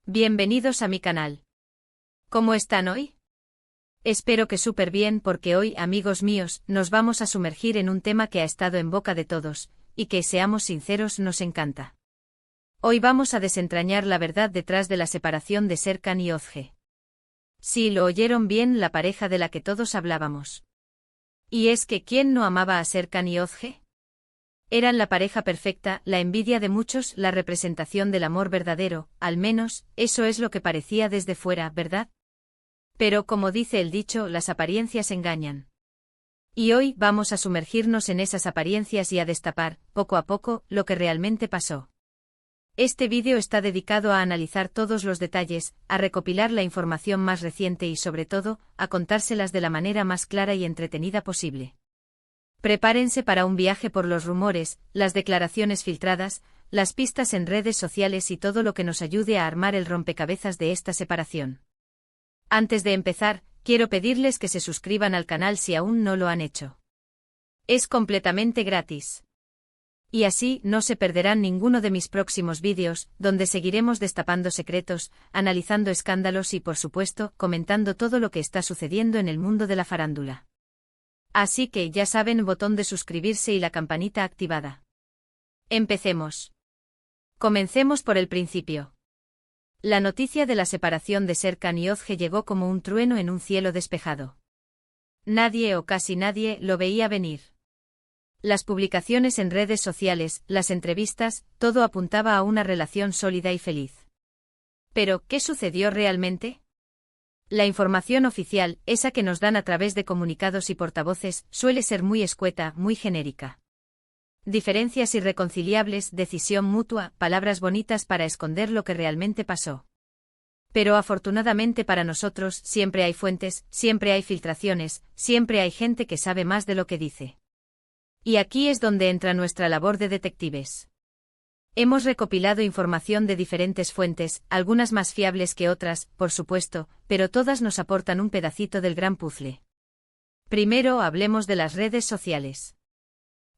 Bienvenidos a mi canal. ¿Cómo están hoy? Espero que súper bien porque hoy, amigos míos, nos vamos a sumergir en un tema que ha estado en boca de todos, y que, seamos sinceros, nos encanta. Hoy vamos a desentrañar la verdad detrás de la separación de Serkan y Özge. Sí, lo oyeron bien, la pareja de la que todos hablábamos. Y es que ¿quién no amaba a Serkan y Özge? Eran la pareja perfecta, la envidia de muchos, la representación del amor verdadero, al menos, eso es lo que parecía desde fuera, ¿verdad? Pero como dice el dicho, las apariencias engañan. Y hoy vamos a sumergirnos en esas apariencias y a destapar, poco a poco, lo que realmente pasó. Este vídeo está dedicado a analizar todos los detalles, a recopilar la información más reciente y sobre todo, a contárselas de la manera más clara y entretenida posible. Prepárense para un viaje por los rumores, las declaraciones filtradas, las pistas en redes sociales y todo lo que nos ayude a armar el rompecabezas de esta separación. Antes de empezar, quiero pedirles que se suscriban al canal si aún no lo han hecho. Es completamente gratis. Y así no se perderán ninguno de mis próximos vídeos, donde seguiremos destapando secretos, analizando escándalos y, por supuesto, comentando todo lo que está sucediendo en el mundo de la farándula. Así que ya saben, botón de suscribirse y la campanita activada. Empecemos. Comencemos por el principio. La noticia de la separación de Serkan y Özge llegó como un trueno en un cielo despejado. Nadie o casi nadie lo veía venir. Las publicaciones en redes sociales, las entrevistas, todo apuntaba a una relación sólida y feliz. Pero, ¿qué sucedió realmente? La información oficial, esa que nos dan a través de comunicados y portavoces, suele ser muy escueta, muy genérica. Diferencias irreconciliables, decisión mutua, palabras bonitas para esconder lo que realmente pasó. Pero afortunadamente para nosotros, siempre hay fuentes, siempre hay filtraciones, siempre hay gente que sabe más de lo que dice. Y aquí es donde entra nuestra labor de detectives. Hemos recopilado información de diferentes fuentes, algunas más fiables que otras, por supuesto, pero todas nos aportan un pedacito del gran puzzle. Primero hablemos de las redes sociales.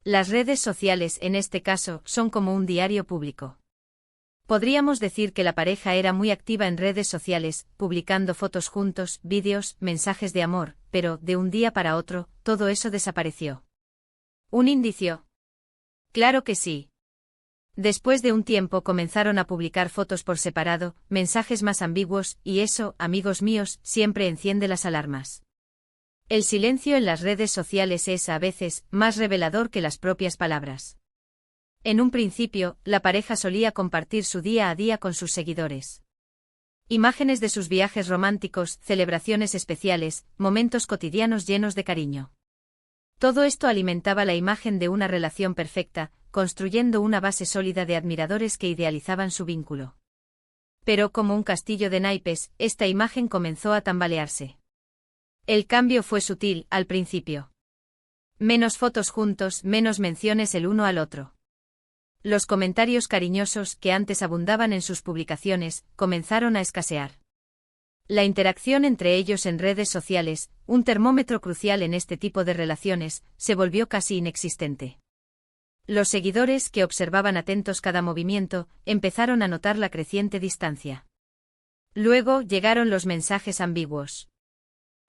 Las redes sociales, en este caso, son como un diario público. Podríamos decir que la pareja era muy activa en redes sociales, publicando fotos juntos, vídeos, mensajes de amor, pero, de un día para otro, todo eso desapareció. ¿Un indicio? Claro que sí. Después de un tiempo comenzaron a publicar fotos por separado, mensajes más ambiguos, y eso, amigos míos, siempre enciende las alarmas. El silencio en las redes sociales es, a veces, más revelador que las propias palabras. En un principio, la pareja solía compartir su día a día con sus seguidores. Imágenes de sus viajes románticos, celebraciones especiales, momentos cotidianos llenos de cariño. Todo esto alimentaba la imagen de una relación perfecta, construyendo una base sólida de admiradores que idealizaban su vínculo. Pero como un castillo de naipes, esta imagen comenzó a tambalearse. El cambio fue sutil, al principio. Menos fotos juntos, menos menciones el uno al otro. Los comentarios cariñosos, que antes abundaban en sus publicaciones, comenzaron a escasear. La interacción entre ellos en redes sociales, un termómetro crucial en este tipo de relaciones, se volvió casi inexistente. Los seguidores, que observaban atentos cada movimiento, empezaron a notar la creciente distancia. Luego llegaron los mensajes ambiguos.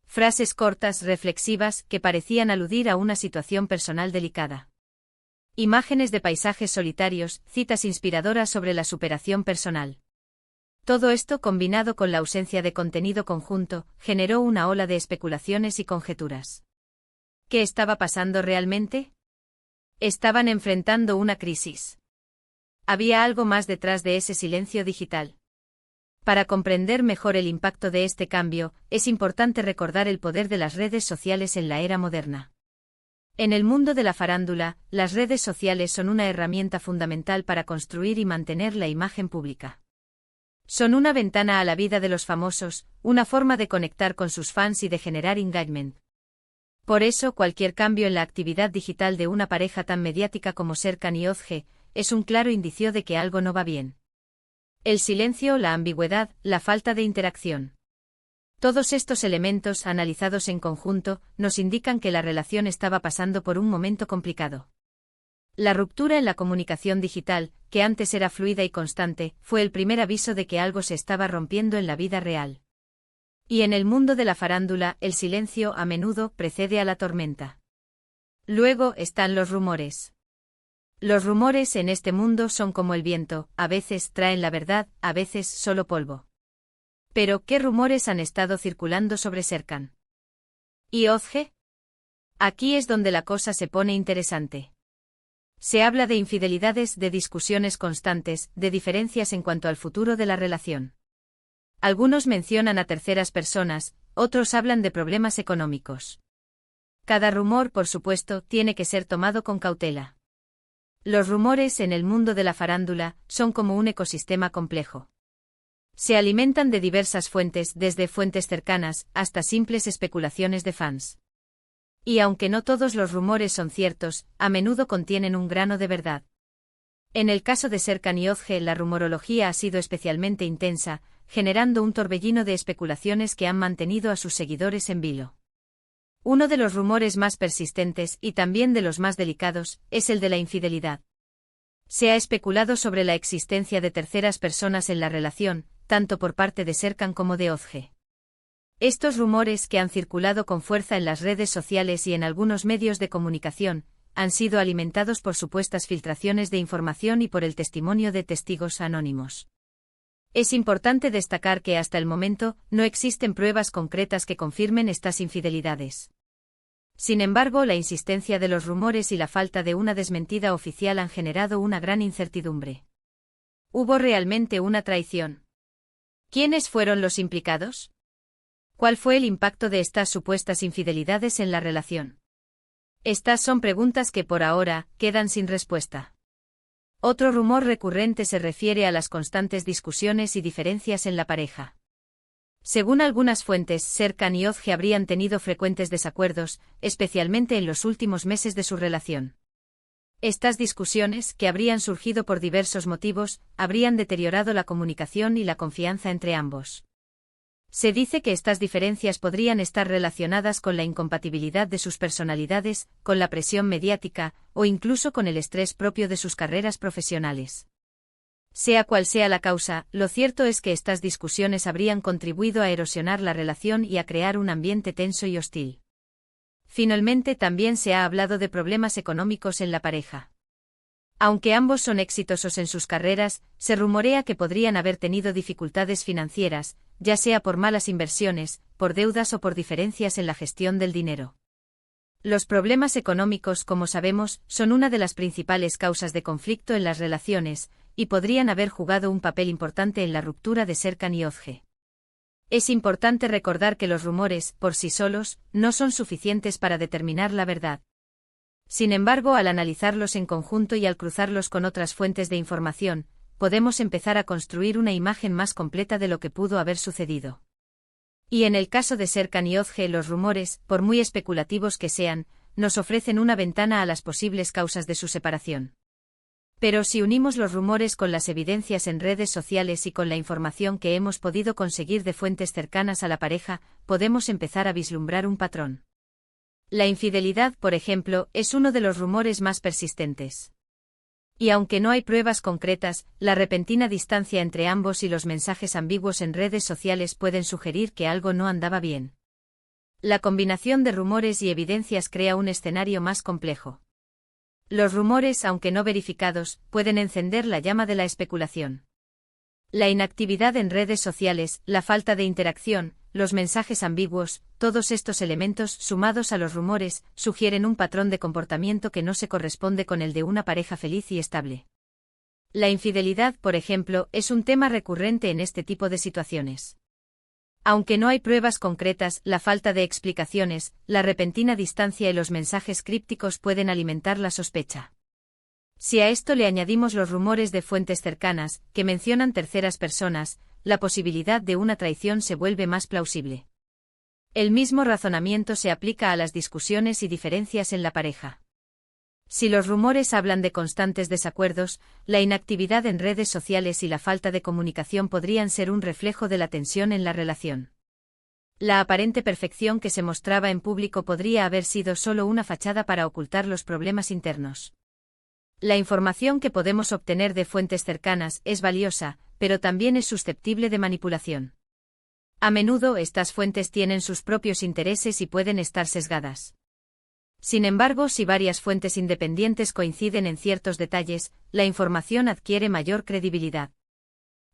Frases cortas, reflexivas, que parecían aludir a una situación personal delicada. Imágenes de paisajes solitarios, citas inspiradoras sobre la superación personal. Todo esto, combinado con la ausencia de contenido conjunto, generó una ola de especulaciones y conjeturas. ¿Qué estaba pasando realmente? Estaban enfrentando una crisis. Había algo más detrás de ese silencio digital. Para comprender mejor el impacto de este cambio, es importante recordar el poder de las redes sociales en la era moderna. En el mundo de la farándula, las redes sociales son una herramienta fundamental para construir y mantener la imagen pública. Son una ventana a la vida de los famosos, una forma de conectar con sus fans y de generar engagement. Por eso, cualquier cambio en la actividad digital de una pareja tan mediática como Serkan y Özge, es un claro indicio de que algo no va bien. El silencio, la ambigüedad, la falta de interacción. Todos estos elementos, analizados en conjunto, nos indican que la relación estaba pasando por un momento complicado. La ruptura en la comunicación digital, que antes era fluida y constante, fue el primer aviso de que algo se estaba rompiendo en la vida real. Y en el mundo de la farándula, el silencio a menudo precede a la tormenta. Luego están los rumores. Los rumores en este mundo son como el viento, a veces traen la verdad, a veces solo polvo. Pero, ¿qué rumores han estado circulando sobre Serkan y Özge? Aquí es donde la cosa se pone interesante. Se habla de infidelidades, de discusiones constantes, de diferencias en cuanto al futuro de la relación. Algunos mencionan a terceras personas, otros hablan de problemas económicos. Cada rumor, por supuesto, tiene que ser tomado con cautela. Los rumores en el mundo de la farándula son como un ecosistema complejo. Se alimentan de diversas fuentes, desde fuentes cercanas hasta simples especulaciones de fans. Y aunque no todos los rumores son ciertos, a menudo contienen un grano de verdad. En el caso de Serkan y Özge, la rumorología ha sido especialmente intensa, generando un torbellino de especulaciones que han mantenido a sus seguidores en vilo. Uno de los rumores más persistentes, y también de los más delicados, es el de la infidelidad. Se ha especulado sobre la existencia de terceras personas en la relación, tanto por parte de Serkan como de Özge. Estos rumores, que han circulado con fuerza en las redes sociales y en algunos medios de comunicación, han sido alimentados por supuestas filtraciones de información y por el testimonio de testigos anónimos. Es importante destacar que hasta el momento no existen pruebas concretas que confirmen estas infidelidades. Sin embargo, la insistencia de los rumores y la falta de una desmentida oficial han generado una gran incertidumbre. ¿Hubo realmente una traición? ¿Quiénes fueron los implicados? ¿Cuál fue el impacto de estas supuestas infidelidades en la relación? Estas son preguntas que por ahora quedan sin respuesta. Otro rumor recurrente se refiere a las constantes discusiones y diferencias en la pareja. Según algunas fuentes, Serkan y Özge habrían tenido frecuentes desacuerdos, especialmente en los últimos meses de su relación. Estas discusiones, que habrían surgido por diversos motivos, habrían deteriorado la comunicación y la confianza entre ambos. Se dice que estas diferencias podrían estar relacionadas con la incompatibilidad de sus personalidades, con la presión mediática, o incluso con el estrés propio de sus carreras profesionales. Sea cual sea la causa, lo cierto es que estas discusiones habrían contribuido a erosionar la relación y a crear un ambiente tenso y hostil. Finalmente, también se ha hablado de problemas económicos en la pareja. Aunque ambos son exitosos en sus carreras, se rumorea que podrían haber tenido dificultades financieras, ya sea por malas inversiones, por deudas o por diferencias en la gestión del dinero. Los problemas económicos, como sabemos, son una de las principales causas de conflicto en las relaciones, y podrían haber jugado un papel importante en la ruptura de Serkan y Özge. Es importante recordar que los rumores, por sí solos, no son suficientes para determinar la verdad. Sin embargo, al analizarlos en conjunto y al cruzarlos con otras fuentes de información, podemos empezar a construir una imagen más completa de lo que pudo haber sucedido. Y en el caso de Serkan y Özge, los rumores, por muy especulativos que sean, nos ofrecen una ventana a las posibles causas de su separación. Pero si unimos los rumores con las evidencias en redes sociales y con la información que hemos podido conseguir de fuentes cercanas a la pareja, podemos empezar a vislumbrar un patrón. La infidelidad, por ejemplo, es uno de los rumores más persistentes. Y aunque no hay pruebas concretas, la repentina distancia entre ambos y los mensajes ambiguos en redes sociales pueden sugerir que algo no andaba bien. La combinación de rumores y evidencias crea un escenario más complejo. Los rumores, aunque no verificados, pueden encender la llama de la especulación. La inactividad en redes sociales, la falta de interacción, los mensajes ambiguos, todos estos elementos, sumados a los rumores, sugieren un patrón de comportamiento que no se corresponde con el de una pareja feliz y estable. La infidelidad, por ejemplo, es un tema recurrente en este tipo de situaciones. Aunque no hay pruebas concretas, la falta de explicaciones, la repentina distancia y los mensajes crípticos pueden alimentar la sospecha. Si a esto le añadimos los rumores de fuentes cercanas, que mencionan terceras personas, la posibilidad de una traición se vuelve más plausible. El mismo razonamiento se aplica a las discusiones y diferencias en la pareja. Si los rumores hablan de constantes desacuerdos, la inactividad en redes sociales y la falta de comunicación podrían ser un reflejo de la tensión en la relación. La aparente perfección que se mostraba en público podría haber sido solo una fachada para ocultar los problemas internos. La información que podemos obtener de fuentes cercanas es valiosa, pero también es susceptible de manipulación. A menudo estas fuentes tienen sus propios intereses y pueden estar sesgadas. Sin embargo, si varias fuentes independientes coinciden en ciertos detalles, la información adquiere mayor credibilidad.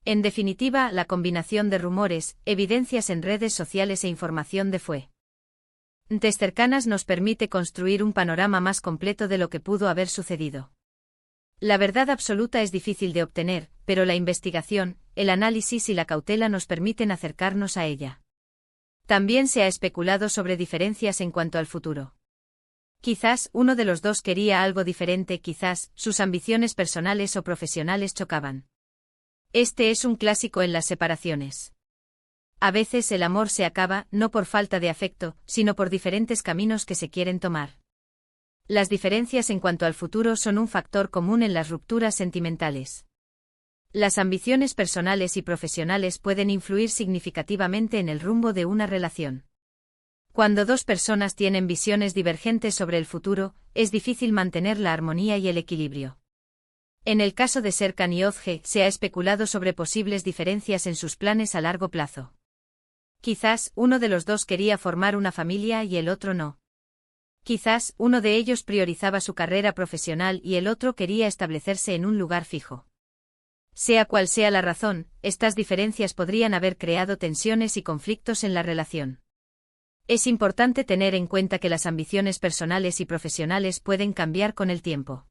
En definitiva, la combinación de rumores, evidencias en redes sociales e información de fuentes cercanas nos permite construir un panorama más completo de lo que pudo haber sucedido. La verdad absoluta es difícil de obtener, pero la investigación, el análisis y la cautela nos permiten acercarnos a ella. También se ha especulado sobre diferencias en cuanto al futuro. Quizás uno de los dos quería algo diferente, quizás sus ambiciones personales o profesionales chocaban. Este es un clásico en las separaciones. A veces el amor se acaba, no por falta de afecto, sino por diferentes caminos que se quieren tomar. Las diferencias en cuanto al futuro son un factor común en las rupturas sentimentales. Las ambiciones personales y profesionales pueden influir significativamente en el rumbo de una relación. Cuando dos personas tienen visiones divergentes sobre el futuro, es difícil mantener la armonía y el equilibrio. En el caso de Serkan y Özge, se ha especulado sobre posibles diferencias en sus planes a largo plazo. Quizás uno de los dos quería formar una familia y el otro no. Quizás uno de ellos priorizaba su carrera profesional y el otro quería establecerse en un lugar fijo. Sea cual sea la razón, estas diferencias podrían haber creado tensiones y conflictos en la relación. Es importante tener en cuenta que las ambiciones personales y profesionales pueden cambiar con el tiempo.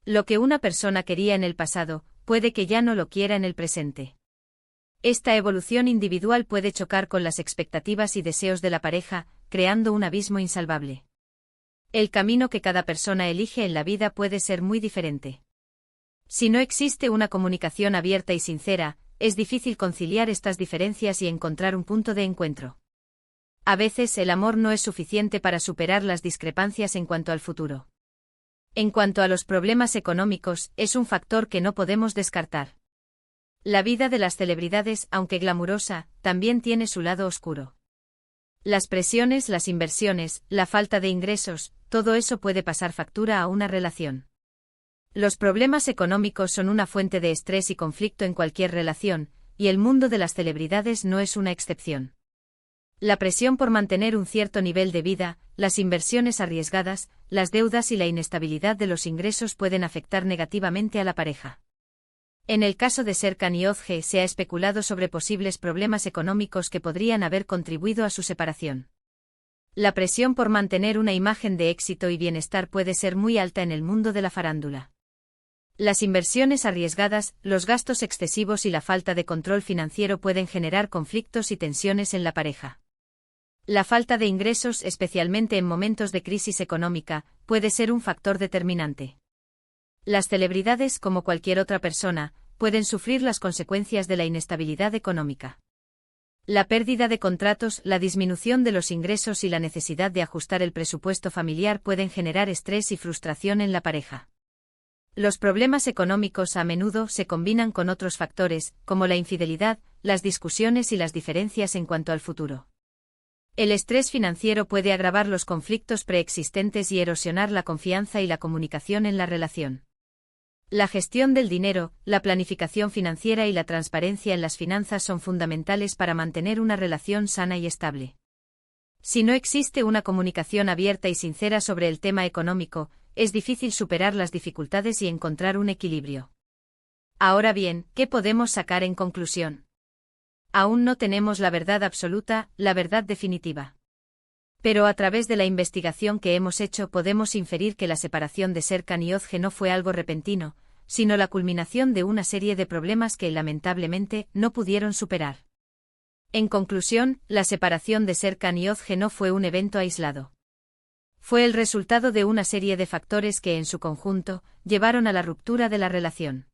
Lo que una persona quería en el pasado, puede que ya no lo quiera en el presente. Esta evolución individual puede chocar con las expectativas y deseos de la pareja, creando un abismo insalvable. El camino que cada persona elige en la vida puede ser muy diferente. Si no existe una comunicación abierta y sincera, es difícil conciliar estas diferencias y encontrar un punto de encuentro. A veces el amor no es suficiente para superar las discrepancias en cuanto al futuro. En cuanto a los problemas económicos, es un factor que no podemos descartar. La vida de las celebridades, aunque glamurosa, también tiene su lado oscuro. Las presiones, las inversiones, la falta de ingresos, todo eso puede pasar factura a una relación. Los problemas económicos son una fuente de estrés y conflicto en cualquier relación, y el mundo de las celebridades no es una excepción. La presión por mantener un cierto nivel de vida, las inversiones arriesgadas, las deudas y la inestabilidad de los ingresos pueden afectar negativamente a la pareja. En el caso de Serkan y Özge se ha especulado sobre posibles problemas económicos que podrían haber contribuido a su separación. La presión por mantener una imagen de éxito y bienestar puede ser muy alta en el mundo de la farándula. Las inversiones arriesgadas, los gastos excesivos y la falta de control financiero pueden generar conflictos y tensiones en la pareja. La falta de ingresos, especialmente en momentos de crisis económica, puede ser un factor determinante. Las celebridades, como cualquier otra persona, pueden sufrir las consecuencias de la inestabilidad económica. La pérdida de contratos, la disminución de los ingresos y la necesidad de ajustar el presupuesto familiar pueden generar estrés y frustración en la pareja. Los problemas económicos a menudo se combinan con otros factores, como la infidelidad, las discusiones y las diferencias en cuanto al futuro. El estrés financiero puede agravar los conflictos preexistentes y erosionar la confianza y la comunicación en la relación. La gestión del dinero, la planificación financiera y la transparencia en las finanzas son fundamentales para mantener una relación sana y estable. Si no existe una comunicación abierta y sincera sobre el tema económico, es difícil superar las dificultades y encontrar un equilibrio. Ahora bien, ¿qué podemos sacar en conclusión? Aún no tenemos la verdad absoluta, la verdad definitiva. Pero a través de la investigación que hemos hecho podemos inferir que la separación de Serkan y Özge no fue algo repentino, sino la culminación de una serie de problemas que lamentablemente no pudieron superar. En conclusión, la separación de Serkan y Özge no fue un evento aislado. Fue el resultado de una serie de factores que en su conjunto llevaron a la ruptura de la relación.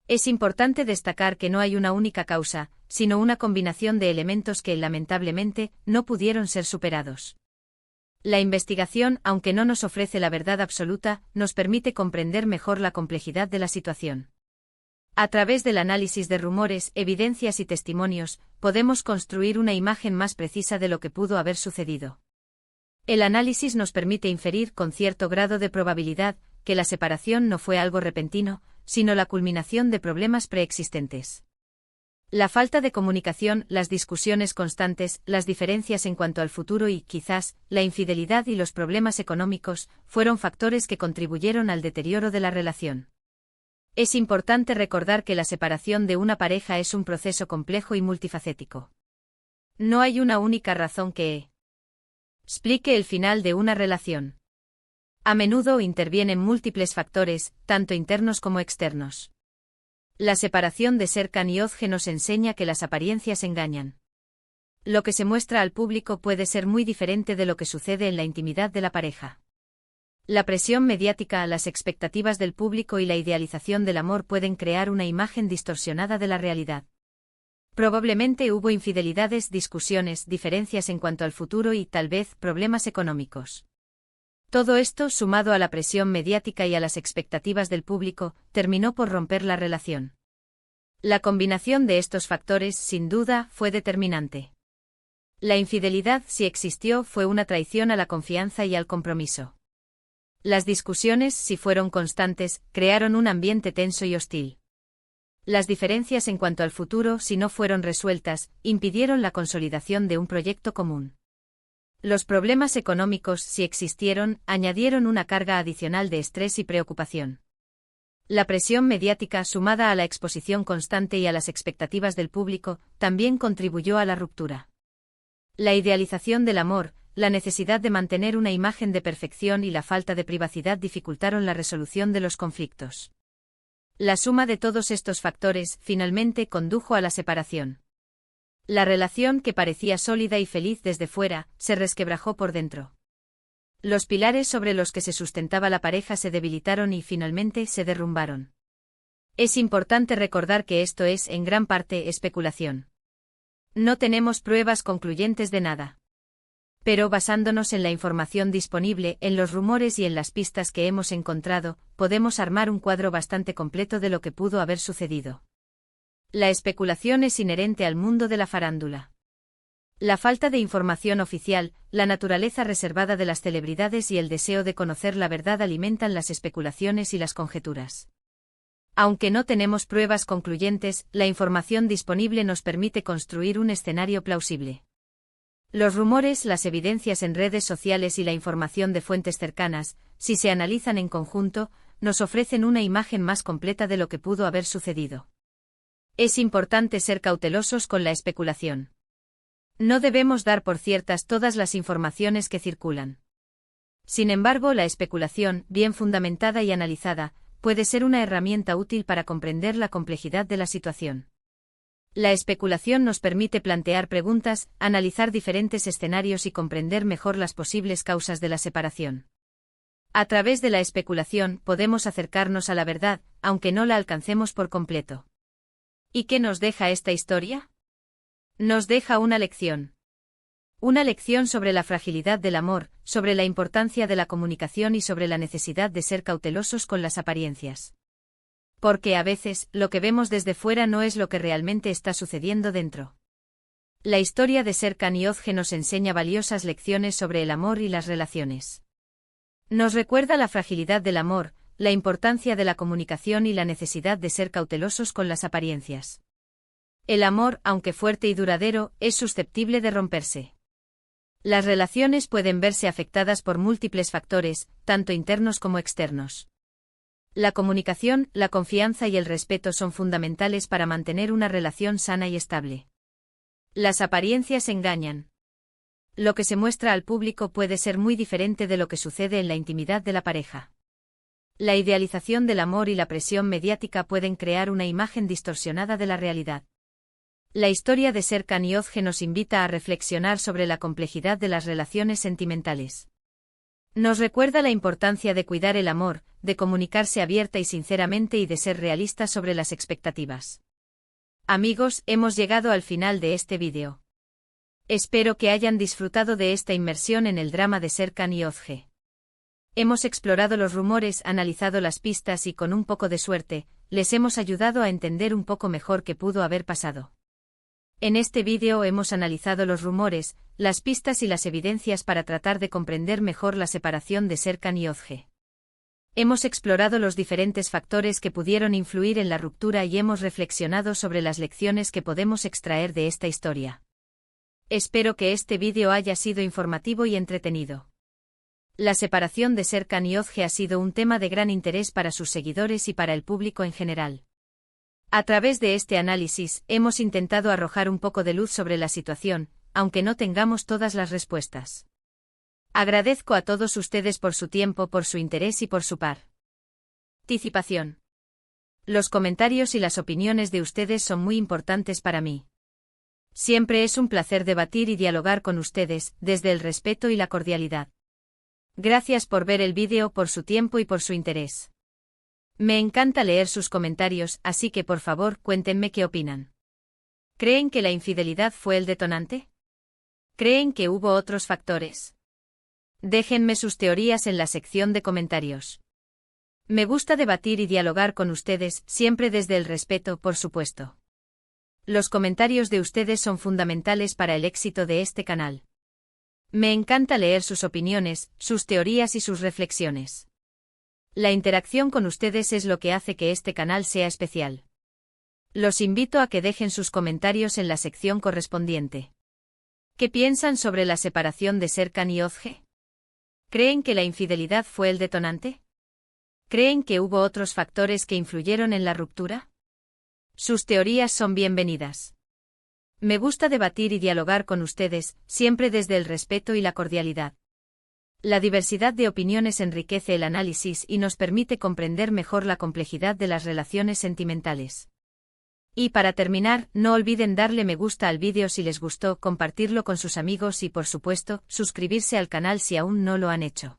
Es importante destacar que no hay una única causa, sino una combinación de elementos que lamentablemente no pudieron ser superados. La investigación, aunque no nos ofrece la verdad absoluta, nos permite comprender mejor la complejidad de la situación. A través del análisis de rumores, evidencias y testimonios, podemos construir una imagen más precisa de lo que pudo haber sucedido. El análisis nos permite inferir con cierto grado de probabilidad que la separación no fue algo repentino, sino la culminación de problemas preexistentes. La falta de comunicación, las discusiones constantes, las diferencias en cuanto al futuro y, quizás, la infidelidad y los problemas económicos, fueron factores que contribuyeron al deterioro de la relación. Es importante recordar que la separación de una pareja es un proceso complejo y multifacético. No hay una única razón que explique el final de una relación. A menudo intervienen múltiples factores, tanto internos como externos. La separación de Serkan y Özge nos enseña que las apariencias engañan. Lo que se muestra al público puede ser muy diferente de lo que sucede en la intimidad de la pareja. La presión mediática, las expectativas del público y la idealización del amor pueden crear una imagen distorsionada de la realidad. Probablemente hubo infidelidades, discusiones, diferencias en cuanto al futuro y, tal vez, problemas económicos. Todo esto, sumado a la presión mediática y a las expectativas del público, terminó por romper la relación. La combinación de estos factores, sin duda, fue determinante. La infidelidad, si existió, fue una traición a la confianza y al compromiso. Las discusiones, si fueron constantes, crearon un ambiente tenso y hostil. Las diferencias en cuanto al futuro, si no fueron resueltas, impidieron la consolidación de un proyecto común. Los problemas económicos, si existieron, añadieron una carga adicional de estrés y preocupación. La presión mediática, sumada a la exposición constante y a las expectativas del público, también contribuyó a la ruptura. La idealización del amor, la necesidad de mantener una imagen de perfección y la falta de privacidad dificultaron la resolución de los conflictos. La suma de todos estos factores, finalmente, condujo a la separación. La relación, que parecía sólida y feliz desde fuera, se resquebrajó por dentro. Los pilares sobre los que se sustentaba la pareja se debilitaron y finalmente se derrumbaron. Es importante recordar que esto es, en gran parte, especulación. No tenemos pruebas concluyentes de nada. Pero basándonos en la información disponible, en los rumores y en las pistas que hemos encontrado, podemos armar un cuadro bastante completo de lo que pudo haber sucedido. La especulación es inherente al mundo de la farándula. La falta de información oficial, la naturaleza reservada de las celebridades y el deseo de conocer la verdad alimentan las especulaciones y las conjeturas. Aunque no tenemos pruebas concluyentes, la información disponible nos permite construir un escenario plausible. Los rumores, las evidencias en redes sociales y la información de fuentes cercanas, si se analizan en conjunto, nos ofrecen una imagen más completa de lo que pudo haber sucedido. Es importante ser cautelosos con la especulación. No debemos dar por ciertas todas las informaciones que circulan. Sin embargo, la especulación, bien fundamentada y analizada, puede ser una herramienta útil para comprender la complejidad de la situación. La especulación nos permite plantear preguntas, analizar diferentes escenarios y comprender mejor las posibles causas de la separación. A través de la especulación podemos acercarnos a la verdad, aunque no la alcancemos por completo. ¿Y qué nos deja esta historia? Nos deja una lección. Una lección sobre la fragilidad del amor, sobre la importancia de la comunicación y sobre la necesidad de ser cautelosos con las apariencias. Porque a veces, lo que vemos desde fuera no es lo que realmente está sucediendo dentro. La historia de Serkan y Özge nos enseña valiosas lecciones sobre el amor y las relaciones. Nos recuerda la fragilidad del amor, la importancia de la comunicación y la necesidad de ser cautelosos con las apariencias. El amor, aunque fuerte y duradero, es susceptible de romperse. Las relaciones pueden verse afectadas por múltiples factores, tanto internos como externos. La comunicación, la confianza y el respeto son fundamentales para mantener una relación sana y estable. Las apariencias engañan. Lo que se muestra al público puede ser muy diferente de lo que sucede en la intimidad de la pareja. La idealización del amor y la presión mediática pueden crear una imagen distorsionada de la realidad. La historia de Serkan y Özge nos invita a reflexionar sobre la complejidad de las relaciones sentimentales. Nos recuerda la importancia de cuidar el amor, de comunicarse abierta y sinceramente y de ser realistas sobre las expectativas. Amigos, hemos llegado al final de este vídeo. Espero que hayan disfrutado de esta inmersión en el drama de Serkan y Özge. Hemos explorado los rumores, analizado las pistas y con un poco de suerte, les hemos ayudado a entender un poco mejor qué pudo haber pasado. En este vídeo hemos analizado los rumores, las pistas y las evidencias para tratar de comprender mejor la separación de Serkan y Özge. Hemos explorado los diferentes factores que pudieron influir en la ruptura y hemos reflexionado sobre las lecciones que podemos extraer de esta historia. Espero que este vídeo haya sido informativo y entretenido. La separación de Serkan y Özge ha sido un tema de gran interés para sus seguidores y para el público en general. A través de este análisis, hemos intentado arrojar un poco de luz sobre la situación, aunque no tengamos todas las respuestas. Agradezco a todos ustedes por su tiempo, por su interés y por su participación. Los comentarios y las opiniones de ustedes son muy importantes para mí. Siempre es un placer debatir y dialogar con ustedes, desde el respeto y la cordialidad. Gracias por ver el vídeo, por su tiempo y por su interés. Me encanta leer sus comentarios, así que por favor cuéntenme qué opinan. ¿Creen que la infidelidad fue el detonante? ¿Creen que hubo otros factores? Déjenme sus teorías en la sección de comentarios. Me gusta debatir y dialogar con ustedes, siempre desde el respeto, por supuesto. Los comentarios de ustedes son fundamentales para el éxito de este canal. Me encanta leer sus opiniones, sus teorías y sus reflexiones. La interacción con ustedes es lo que hace que este canal sea especial. Los invito a que dejen sus comentarios en la sección correspondiente. ¿Qué piensan sobre la separación de Serkan y Özge? ¿Creen que la infidelidad fue el detonante? ¿Creen que hubo otros factores que influyeron en la ruptura? Sus teorías son bienvenidas. Me gusta debatir y dialogar con ustedes, siempre desde el respeto y la cordialidad. La diversidad de opiniones enriquece el análisis y nos permite comprender mejor la complejidad de las relaciones sentimentales. Y para terminar, no olviden darle me gusta al vídeo si les gustó, compartirlo con sus amigos y por supuesto, suscribirse al canal si aún no lo han hecho.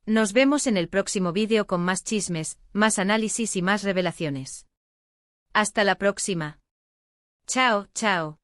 Nos vemos en el próximo vídeo con más chismes, más análisis y más revelaciones. Hasta la próxima. Chao, chao.